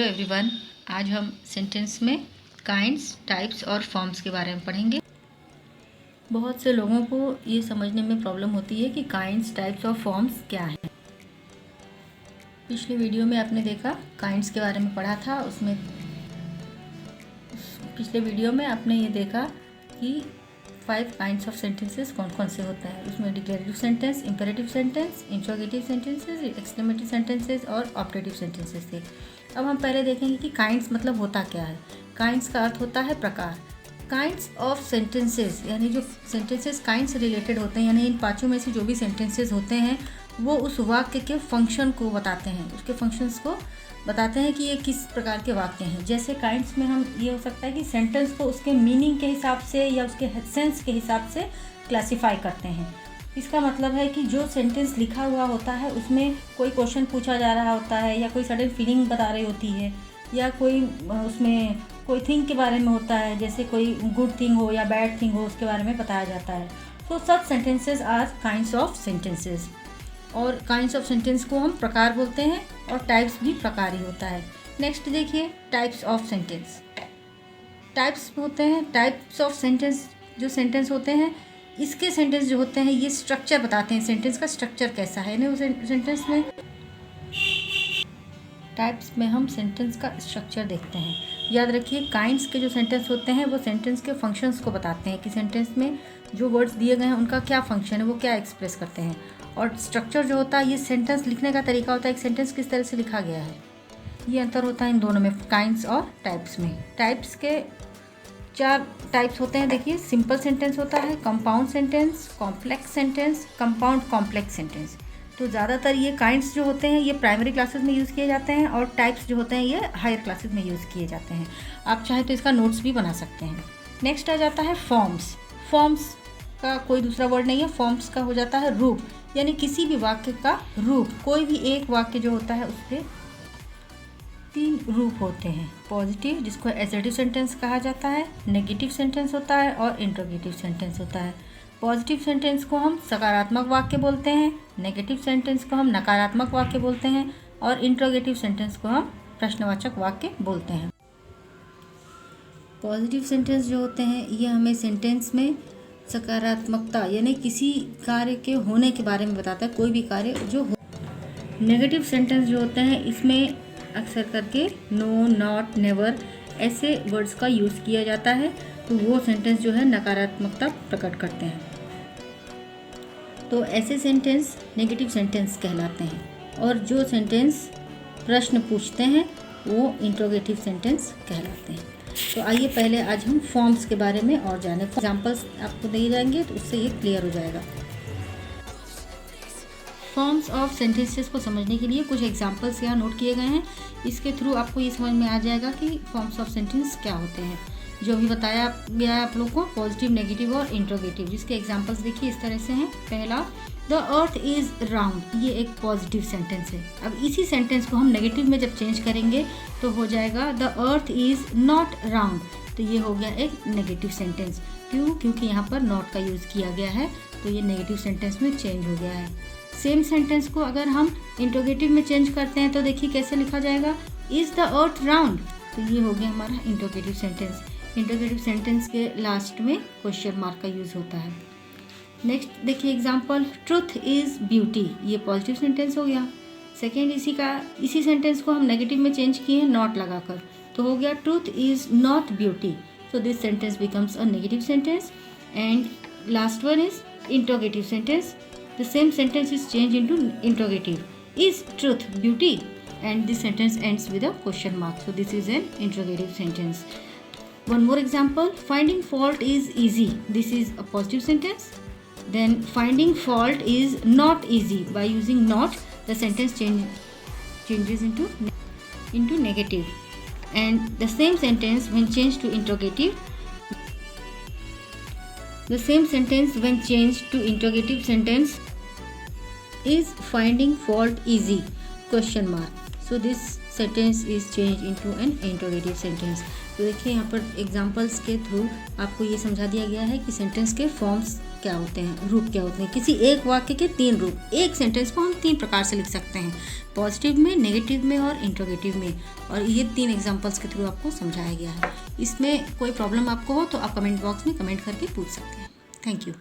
Hello everyone. आज हम sentence में काइंड्स, टाइप्स और फॉर्म्स के बारे में पढ़ेंगे। बहुत से लोगों को ये समझने में प्रॉब्लम होती है कि काइंड्स, टाइप्स और फॉर्म्स क्या हैं। पिछले वीडियो में आपने देखा काइंड्स के बारे में पढ़ा था। उसमें पिछले वीडियो में आपने ये देखा कि 5 काइंड्स ऑफ सेंटेंसेस कौन कौन से होते हैं। उसमें declarative sentence, imperative sentence, interrogative sentences, exclamatory sentences और ऑप्टेटिव सेंटेंसेस थे। अब हम पहले देखेंगे कि काइंड्स मतलब होता क्या है। काइंड्स का अर्थ होता है प्रकार। काइंड्स ऑफ सेंटेंसेस यानी जो सेंटेंसेस काइंड से रिलेटेड होते हैं, यानी इन पाँचों में से जो भी सेंटेंसेस होते हैं वो उस वाक्य के फंक्शन को बताते हैं, उसके फंक्शंस को बताते हैं कि ये किस प्रकार के वाक्य हैं। जैसे काइंड्स में हम ये हो सकता है कि सेंटेंस को उसके मीनिंग के हिसाब से या उसके सेंस के हिसाब से क्लासीफाई करते हैं। इसका मतलब है कि जो सेंटेंस लिखा हुआ होता है उसमें कोई क्वेश्चन पूछा जा रहा होता है या कोई सडन फीलिंग बता रही होती है या कोई उसमें कोई थिंग के बारे में होता है, जैसे कोई गुड थिंग हो या बैड थिंग हो उसके बारे में बताया जाता है। तो सब sentences are kinds of sentences. और काइंड्स ऑफ सेंटेंस को हम प्रकार बोलते हैं और टाइप्स भी प्रकार ही होता है। नेक्स्ट देखिए टाइप्स ऑफ सेंटेंस। टाइप्स होते हैं टाइप्स ऑफ सेंटेंस। जो सेंटेंस होते हैं इसके सेंटेंस जो होते हैं ये स्ट्रक्चर बताते हैं, सेंटेंस का स्ट्रक्चर कैसा है। उस सेंटेंस में टाइप्स में हम सेंटेंस का स्ट्रक्चर देखते हैं। याद रखिए काइंड्स के जो सेंटेंस होते हैं वो सेंटेंस के फंक्शंस को बताते हैं कि सेंटेंस में जो वर्ड्स दिए गए हैं उनका क्या फंक्शन है, वो क्या एक्सप्रेस करते हैं। और स्ट्रक्चर जो होता है ये सेंटेंस लिखने का तरीका होता है, एक सेंटेंस किस तरह से लिखा गया है। ये अंतर होता है इन दोनों में, काइंड्स और टाइप्स में। टाइप्स के 4 टाइप्स होते हैं। देखिए सिंपल सेंटेंस होता है, compound sentence, complex sentence, compound complex sentence. तो ज़्यादातर ये काइंड्स जो होते हैं ये प्राइमरी क्लासेस में यूज़ किए जाते हैं और टाइप्स जो होते हैं ये हायर क्लासेस में यूज़ किए जाते हैं। आप चाहे तो इसका नोट्स भी बना सकते हैं। नेक्स्ट आ जाता है फॉर्म्स। फॉर्म्स का कोई दूसरा वर्ड नहीं है, फॉर्म्स का हो जाता है रूप, यानी किसी भी वाक्य का रूप। कोई भी एक वाक्य जो होता है उसके 3 रूप होते हैं। पॉजिटिव जिसको एसर्टिव सेंटेंस कहा जाता है, नेगेटिव सेंटेंस होता है और इंट्रोगेटिव सेंटेंस होता है। पॉजिटिव सेंटेंस को हम सकारात्मक वाक्य बोलते हैं, नेगेटिव सेंटेंस को हम नकारात्मक वाक्य बोलते हैं और इंट्रोगेटिव सेंटेंस को हम प्रश्नवाचक वाक्य बोलते हैं। पॉजिटिव सेंटेंस जो होते हैं ये हमें सेंटेंस में सकारात्मकता यानी किसी कार्य के होने के बारे में बताता है, कोई भी कार्य जो हो। नेगेटिव सेंटेंस जो होते हैं इसमें अक्सर करके नो, नॉट, नेवर ऐसे वर्ड्स का यूज़ किया जाता है, तो वो सेंटेंस जो है नकारात्मकता प्रकट करते हैं। तो ऐसे सेंटेंस नेगेटिव सेंटेंस कहलाते हैं और जो सेंटेंस प्रश्न पूछते हैं वो इंट्रोगेटिव सेंटेंस कहलाते हैं। तो आइए पहले आज हम फॉर्म्स के बारे में और जानें। एग्जाम्पल्स आपको दिए जाएंगे तो उससे ये क्लियर हो जाएगा। फॉर्म्स ऑफ सेंटेंसेस को समझने के लिए कुछ एग्जाम्पल्स यहाँ नोट किए गए हैं। इसके थ्रू आपको ये समझ में आ जाएगा कि फॉर्म्स ऑफ सेंटेंस क्या होते हैं। जो भी बताया गया है आप लोग को, पॉजिटिव, नेगेटिव और इंट्रोगेटिव, जिसके एग्जाम्पल्स देखिए इस तरह से हैं। पहला, द अर्थ इज़ राउंड, ये एक पॉजिटिव सेंटेंस है। अब इसी सेंटेंस को हम नेगेटिव में जब चेंज करेंगे तो हो जाएगा the earth is not round, तो ये हो गया एक नेगेटिव सेंटेंस। क्यों? क्योंकि यहाँ पर नॉट का यूज़ किया गया है, तो ये नेगेटिव सेंटेंस में चेंज हो गया है। सेम सेंटेंस को अगर हम इंट्रोगेटिव में चेंज करते हैं तो देखिए कैसे लिखा जाएगा, इज़ द अर्थ राउंड, तो ये हो गया हमारा इंट्रोगेटिव सेंटेंस। इंट्रोगेटिव सेंटेंस के लास्ट में क्वेश्चन मार्क का यूज़ होता है। नेक्स्ट देखिए एग्जाम्पल, ट्रुथ इज़ ब्यूटी, ये पॉजिटिव सेंटेंस हो गया। सेकेंड इसी सेंटेंस को हम नेगेटिव में चेंज किए नॉट लगाकर, तो हो गया truth is not beauty, so this sentence becomes a negative sentence. And last one is interrogative sentence, the same sentence is changed into interrogative, is truth beauty, and this sentence ends with a question mark, so this is an interrogative sentence. One more example, finding fault is easy, this is a positive sentence. Then finding fault is not easy, by using not the sentence changes into negative. And the same sentence when changed to interrogative, the same sentence when changed to interrogative sentence is finding fault easy, question mark. So this sentence is change into an interrogative sentence. तो देखिए यहाँ पर examples के through आपको ये समझा दिया गया है कि सेंटेंस के फॉर्म्स क्या होते हैं, रूप क्या होते हैं। किसी एक वाक्य के 3 रूप, एक सेंटेंस को हम 3 प्रकार से लिख सकते हैं, पॉजिटिव में, नेगेटिव में और इंटरोगेटिव में। और ये 3 एग्जांपल्स के थ्रू आपको समझाया गया है। इसमें कोई प्रॉब्लम आपको हो तो आप कमेंट बॉक्स में कमेंट करके पूछ सकते हैं। Thank you.